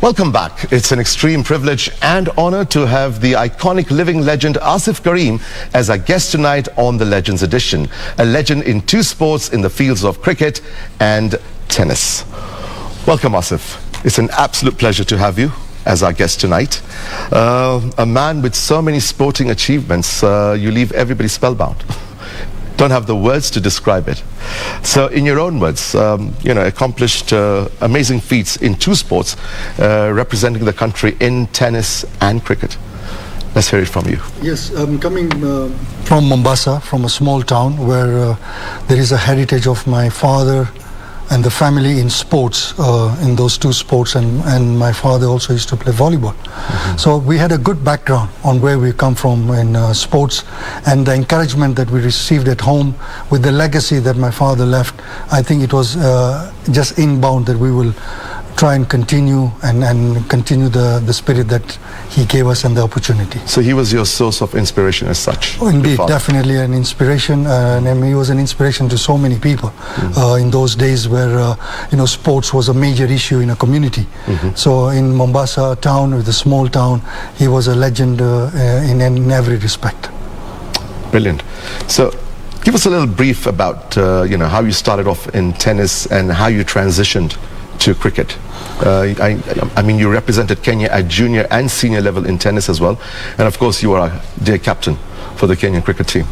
Welcome back. It's an extreme privilege and honor to have the iconic living legend Aasif Karim as our guest tonight on the Legends Edition. A legend in two sports in the fields of cricket and tennis. Welcome, Aasif. It's an absolute pleasure to have you as our guest tonight. A man with so many sporting achievements, you leave everybody spellbound. Don't have the words to describe it. So in your own words, accomplished amazing feats in two sports, representing the country in tennis and cricket. Let's hear it from you. Yes, I'm coming from Mombasa, from a small town where there is a heritage of my father and the family in sports, in those two sports, and my father also used to play volleyball. So we had a good background on where we come from in sports, and the encouragement that we received at home with the legacy that my father left. I think it was just inbound that we will try and continue and continue the spirit that he gave us and the opportunity. So he was your source of inspiration as such? Oh, indeed, definitely an inspiration, and he was an inspiration to so many people in those days where sports was a major issue in a community. So in Mombasa town, with a small town, he was a legend in every respect. Brilliant. So give us a little brief about how you started off in tennis and how you transitioned to cricket. I mean, you represented Kenya at junior and senior level in tennis as well, and of course you are a dear captain for the Kenyan cricket team.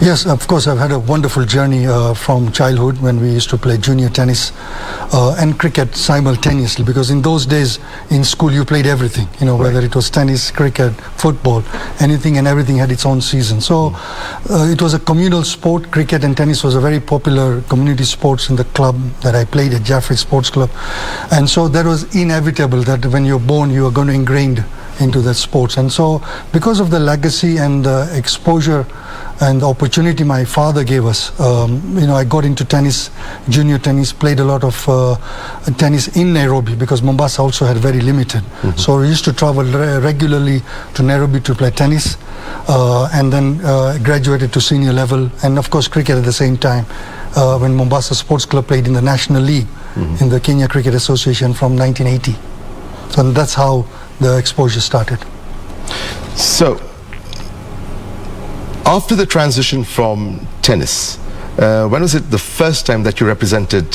Yes, of course, I've had a wonderful journey from childhood when we used to play junior tennis and cricket simultaneously, because in those days in school you played everything, whether it was tennis, cricket, football, anything and everything had its own season. So it was a communal sport. Cricket and tennis was a very popular community sports in the club that I played at Jaffrey Sports Club, and so that was inevitable that when you're born you are going to ingrained into that sports. And so because of the legacy and the exposure and the opportunity my father gave us, I got into tennis, junior tennis, played a lot of tennis in Nairobi because Mombasa also had very limited. So we used to travel regularly to Nairobi to play tennis, and then graduated to senior level, and of course cricket at the same time when Mombasa Sports Club played in the National League in the Kenya Cricket Association from 1980. So that's how the exposure started. So after the transition from tennis, when was it the first time that you represented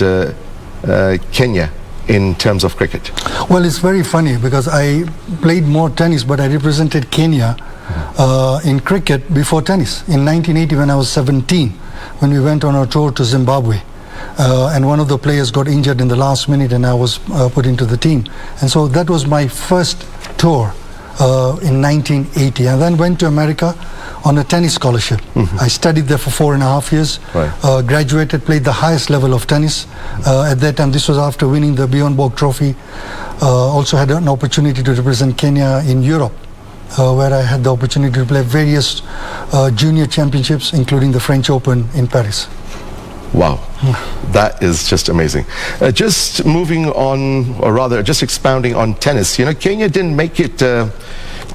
Kenya in terms of cricket? Well, it's very funny because I played more tennis, but I represented Kenya in cricket before tennis. In 1980, when I was 17, when we went on a tour to Zimbabwe, and one of the players got injured in the last minute and I was put into the team. And so that was my first tour in 1980. And then went to America on a tennis scholarship. I studied there for 4.5 years, graduated, played the highest level of tennis. At that time, this was after winning the Bjorn Borg Trophy. Also had an opportunity to represent Kenya in Europe, where I had the opportunity to play various junior championships, including the French Open in Paris. Wow, that is just amazing. Just moving on, or rather just expounding on tennis, Kenya didn't make it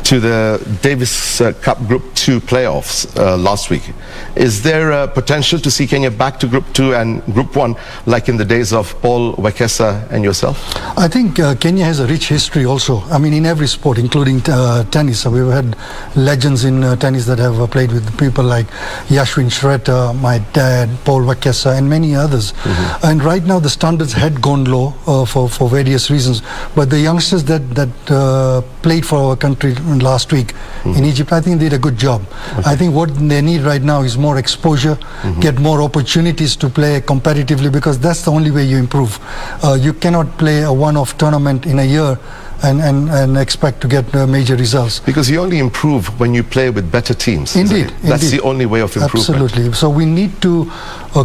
to the Davis Cup Group 2 playoffs last week. Is there a potential to see Kenya back to Group 2 and Group 1 like in the days of Paul Wekesa and yourself? I think Kenya has a rich history also. I mean, in every sport, including tennis. We've had legends in tennis that have played with people like Yashwin Shreta, my dad, Paul Wekesa, and many others. And right now the standards had gone low for various reasons. But the youngsters that played for our country last week in Egypt, I think did a good job. I think what they need right now is more exposure, get more opportunities to play competitively, because that's the only way you improve. You cannot play a one-off tournament in a year and expect to get major results. Because you only improve when you play with better teams. Indeed. That's the only way of improvement. Absolutely. So we need to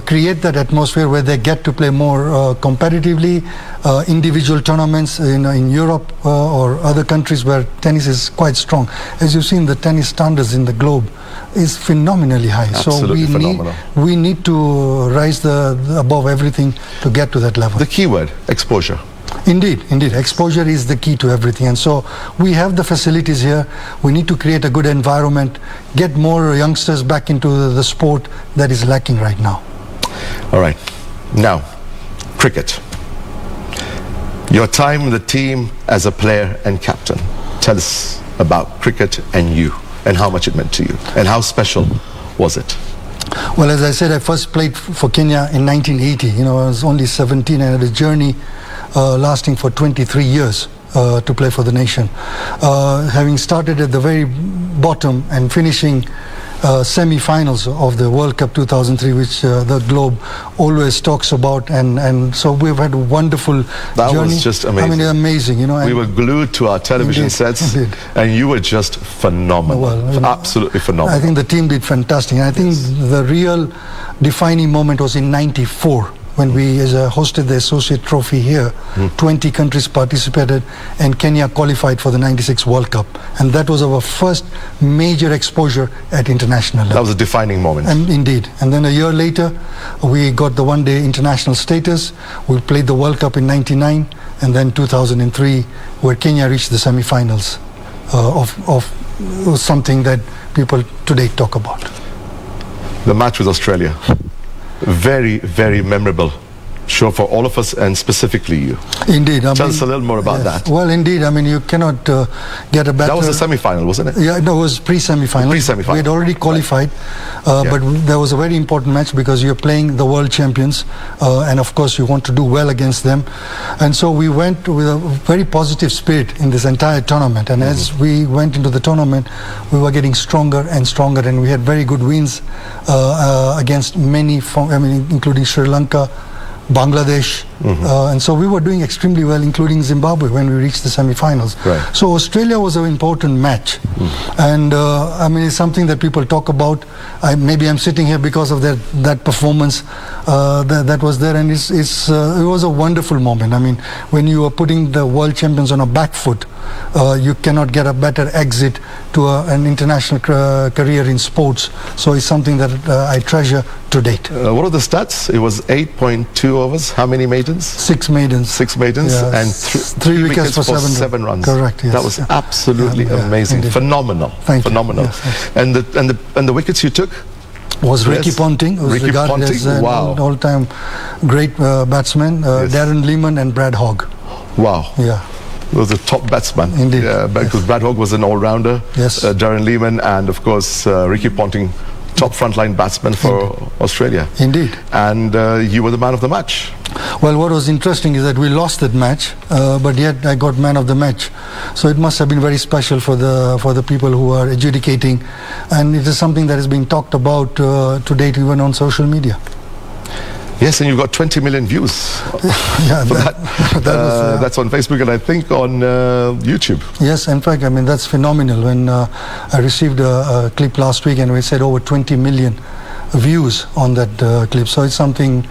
create that atmosphere where they get to play more competitively, individual tournaments in Europe or other countries where tennis is quite strong. As you've seen, the tennis standards in the globe is phenomenally high. Absolutely phenomenal. We need to rise above everything to get to that level. The key word, exposure. Indeed. Exposure is the key to everything. And so we have the facilities here. We need to create a good environment, get more youngsters back into the sport that is lacking right now. All right. Now, cricket. Your time in the team as a player and captain. Tell us about cricket and you, and how much it meant to you, and how special was it? Well, as I said, I first played for Kenya in 1980. I was only 17 and had a journey lasting for 23 years to play for the nation. Having started at the very bottom and finishing semi-finals of the World Cup 2003, which the globe always talks about, and so we've had a wonderful journey. That was just amazing. I mean, amazing, We were glued to our television sets, and you were just phenomenal. Well, absolutely phenomenal. I think the team did fantastic. And I think the real defining moment was in '94. When we hosted the Associate Trophy here. 20 countries participated and Kenya qualified for the '96 World Cup. And that was our first major exposure at international level. That was a defining moment. And indeed. And then a year later, we got the one-day international status. We played the World Cup in '99, and then 2003, where Kenya reached the semi-finals of something that people today talk about. The match with Australia. Very, very memorable show for all of us, and specifically you. Indeed. Tell us a little more about that. Well, indeed. I mean, you cannot get a better... That was the semi-final, wasn't it? Yeah, no, it was pre-semi-final. Pre-semi-final. We had already qualified, but there was a very important match because you're playing the world champions, and of course you want to do well against them. And so we went with a very positive spirit in this entire tournament. And as we went into the tournament, we were getting stronger and stronger, and we had very good wins against many, including Sri Lanka, Bangladesh, and so we were doing extremely well, including Zimbabwe, when we reached the semi-finals. Right. So Australia was an important match, and I mean, it's something that people talk about. Maybe I'm sitting here because of that performance that was there, and it was a wonderful moment. I mean, when you are putting the world champions on a back foot, you cannot get a better exit to an international career in sports. So it's something that I treasure to date. What are the stats? It was 8.2 overs. How many maidens? 6 maidens. 6 maidens, yeah, and 3 wickets for 7 runs. Correct. Yes. That was absolutely amazing. Indeed. Phenomenal. Thank Phenomenal. you. Yes. And the wickets you took? Was Ricky Ponting, who was regarded as an all-time great batsman. Darren Lehman and Brad Hogg. Wow. Yeah. Those are top batsmen. Indeed. Because Brad Hogg was an all-rounder. Yes. Darren Lehman and, of course, Ricky Ponting, top frontline batsman for Australia. Indeed. And you were the man of the match. Well, what was interesting is that we lost that match, but yet I got man of the match. So it must have been very special for the people who are adjudicating, and it is something that is being talked about to date, even on social media. Yes, and you've got 20 million views. Yeah, that's on Facebook and I think on YouTube. Yes, in fact, I mean, that's phenomenal. When I received a clip last week and we said over 20 million views on that clip. So it's something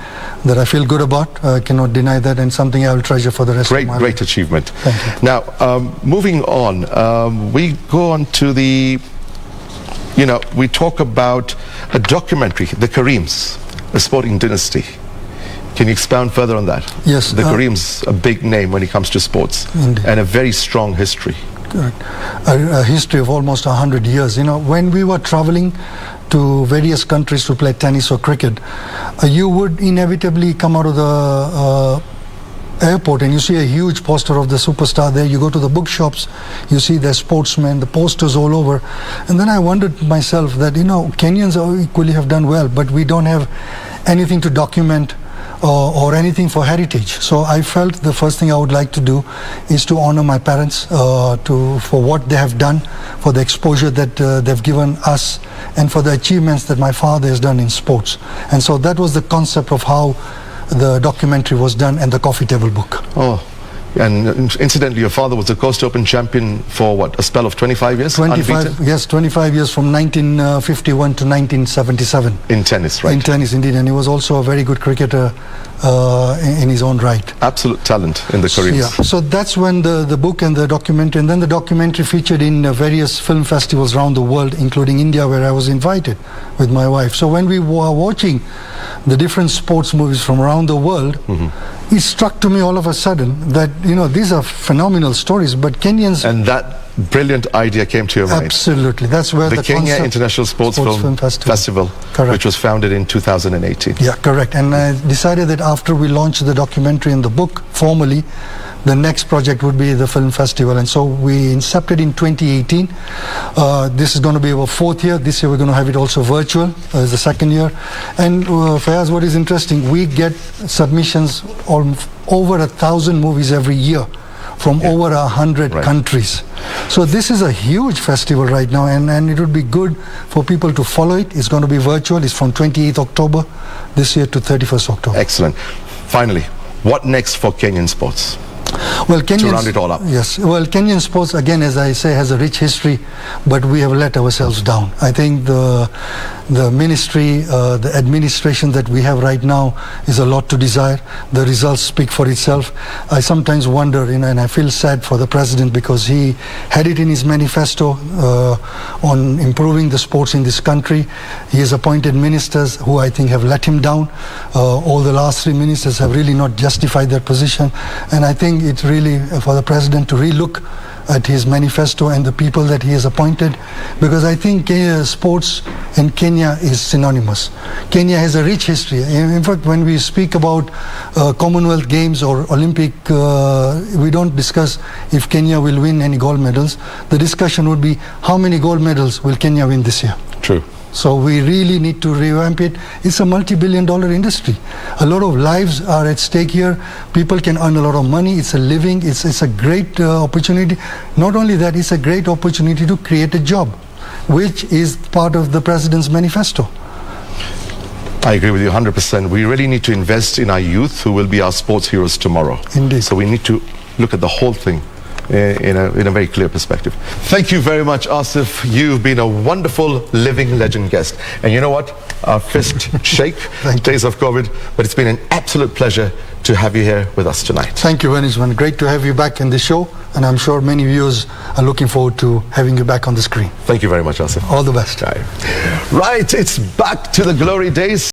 that I feel good about. I cannot deny that, and something I will treasure for the rest of my life. Great achievement. Thank you. Now, moving on, we go on to the, we talk about a documentary, The Karims, a sporting dynasty. Can you expound further on that? Yes. The Karim's a big name when it comes to sports. Indeed. And a very strong history. Correct. A history of almost 100 years. When we were traveling to various countries to play tennis or cricket, you would inevitably come out of the airport and you see a huge poster of the superstar there. You go to the bookshops, you see their sportsmen, the posters all over. And then I wondered myself that, Kenyans equally have done well, but we don't have anything to document or anything for heritage. So I felt the first thing I would like to do is to honor my parents for what they have done, for the exposure that they've given us, and for the achievements that my father has done in sports. And so that was the concept of how the documentary was done, and the coffee table book. Oh, and incidentally, your father was the Coast Open champion for what, a spell of 25 years? 25, yes, 25 years from 1951 to 1977. In tennis, right? In tennis, indeed, and he was also a very good cricketer in his own right. Absolute talent in the Karims. Yeah, so that's when the book and the documentary, and then the documentary featured in various film festivals around the world, including India, where I was invited with my wife. So when we were watching the different sports movies from around the world, it struck to me all of a sudden that, these are phenomenal stories, but Kenyans... And that brilliant idea came to your mind. Absolutely. That's where the Kenya International Sports Film Festival, which was founded in 2018. Yeah, correct. And I decided that after we launched the documentary and the book formally, the next project would be the film festival. And so we incepted in 2018. This is going to be our 4th year. This year we're going to have it also virtual as the 2nd year. And Fayaz, what is interesting, we get submissions on over 1,000 movies every year from over 100 countries. So this is a huge festival right now, and it would be good for people to follow it. It's going to be virtual. It's from 28th October this year to 31st October. Excellent. Finally, what next for Kenyan sports? Well, Kenyan, to round it all up. Yes. Well, Kenyan sports, again, as I say, has a rich history, but we have let ourselves down. I think the ministry, the administration that we have right now is a lot to desire. The results speak for itself. I sometimes wonder, and I feel sad for the president, because he had it in his manifesto on improving the sports in this country. He has appointed ministers who I think have let him down. All the last 3 ministers have really not justified their position, and I think it's really for the president to relook at his manifesto and the people that he has appointed, because I think sports and Kenya is synonymous. Kenya has a rich history. In fact, when we speak about Commonwealth Games or Olympic, we don't discuss if Kenya will win any gold medals. The discussion would be how many gold medals will Kenya win this year. True. So we really need to revamp it. It's a multi-billion-dollar industry. A lot of lives are at stake here. People can earn a lot of money. It's a living. It's a great opportunity. Not only that, it's a great opportunity to create a job, which is part of the president's manifesto. I agree with you 100%. We really need to invest in our youth, who will be our sports heroes tomorrow. Indeed. So we need to look at the whole thing in a very clear perspective. Thank you very much, Aasif. You've been a wonderful living legend guest. And you know what? Our fist shake, days of COVID, but it's been an absolute pleasure to have you here with us tonight. Thank you, Venizman. Great to have you back in the show, and I'm sure many viewers are looking forward to having you back on the screen. Thank you very much, Aasif. All the best. Right, it's back to the glory days.